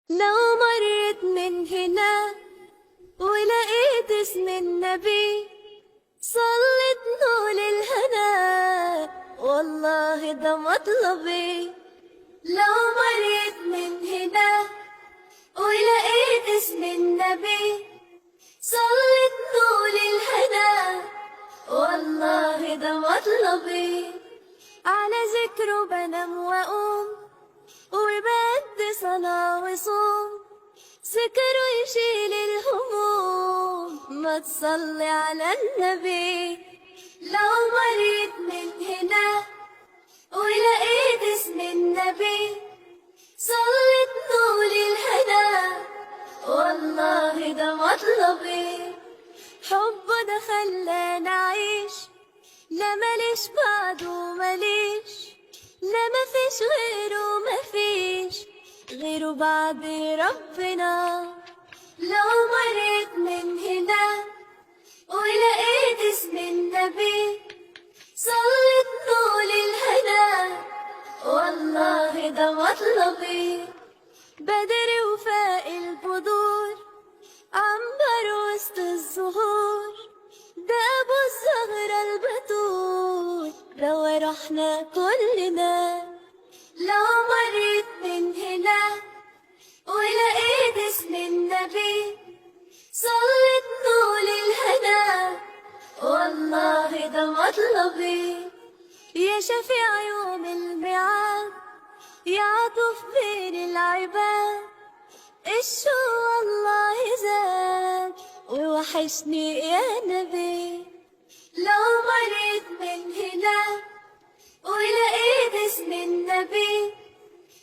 لو مريت من هنا ولقيت اسم النبي صلت نور الهنا، والله ده مطلبي. لو مريت من هنا ولقيت اسم النبي صلت نور الهنا، والله ده مطلبي. على ذكره بنام وأقوم وبدي صلاة وصوم، ذكره يشيل الهموم، ما تصلي على النبي. لو مريت من هنا ولقيت اسم النبي صلت نور الهنا، والله ده مطلبي. حبه ده خلاني أعيش، لا ماليش بعده ماليش، لا مفيش غيره مفيش غيره بعد ربنا. لو مريت من هنا ولقيت اسم النبي صلت نور الهنا، والله ده مطلبي. بدري وفاق البدور عنبر وسط الزهور، ده أبو الزهرة البتول، ده ورحنا كلنا. لو مريت من هنا ولقيت اسم النبي صلت نور الهنا، والله ده مطلبي. يا شفيع يوم الميعاد يا عطف بين العباد، الشوق والله زاد ووحشني يا نبي. لو مريت من هنا ولقيت اسم النبي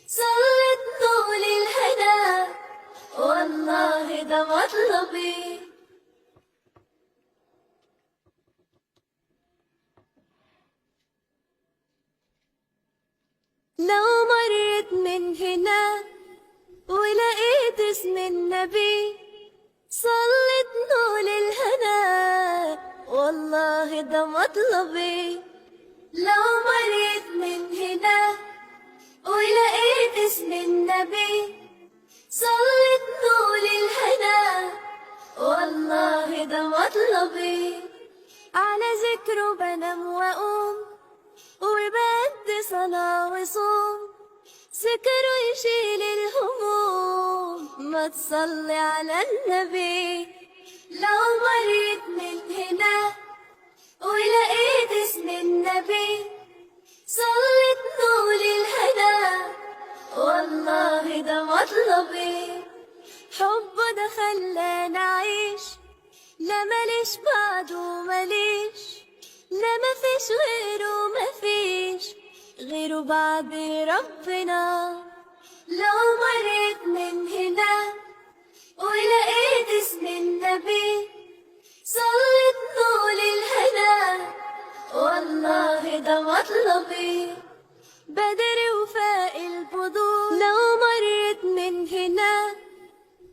صلت نور الهنا، والله ده مطلبي. لو مريت من هنا ولقيت اسم النبي صلت نور الهنا، والله ده مطلبي. لو مريت من هنا ولقيت اسم النبي صلت نور الهنا، والله ده مطلبي. على ذكره بنام وأقوم وبدي صلاة وصوم، ذكره يشيل الهموم، ما تصلي على النبي. لو مريت من هنا ولقيت اسم النبي صلت نور الهنا، والله ده مطلبي. حبه ده خلاني أعيش، لا ماليش بعده ماليش، لا مفيش غيره مفيش غيره بعد ربنا. لو مريت من هنا ولقيت اسم النبي صلت نور الهنا، والله ده مطلبي. بدري وفاق البدور لو مريت من هنا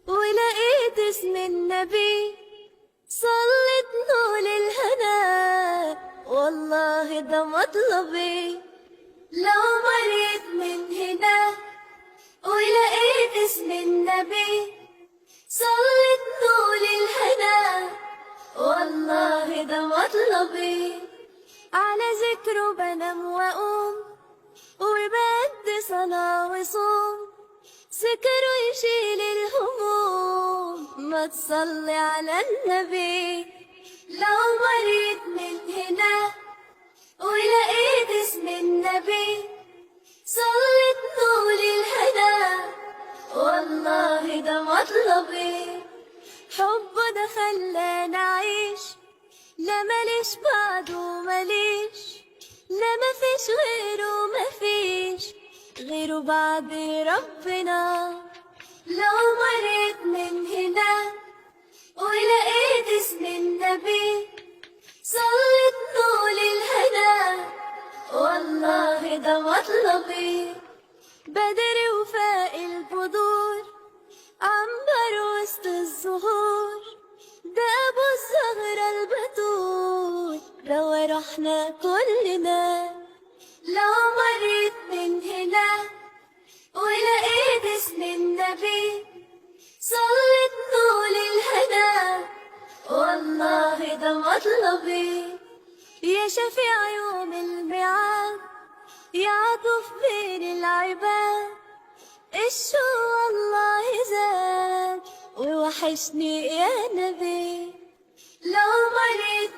ولقيت اسم النبي صلت نور الهنا، والله ده مطلبي. لو مريت من هنا ولقيت اسم النبي صلت نور الهنا، والله ده مطلبي. على ذكره بنام وأقوم وبدي صلاة وصوم، ذكره يشيل الهموم، ما تصلي على النبي. لو مريت من هنا ولقيت اسم النبي صلت نور الهنا، والله ده مطلبي. حبه ده خلاني أعيش، لا ماليش بعده ماليش، لا مفيش غيره مفيش غيره بعد ربنا. لو مريت من هنا ولقيت اسم النبي صلت نور الهنا، والله ده مطلبي. بدري وفاق البدور عنبر وسط الزهور، ده أبو الزهرة البتول، ده ورحنا كلنا. لو مريت من هنا ولقيت اسم النبي النبي صلت نور الهنا، والله ده مطلبي. يا شفيع يوم الميعاد، يا عطف بين العباد، الشوق والله زاد ووحشني يا نبي. لو مريت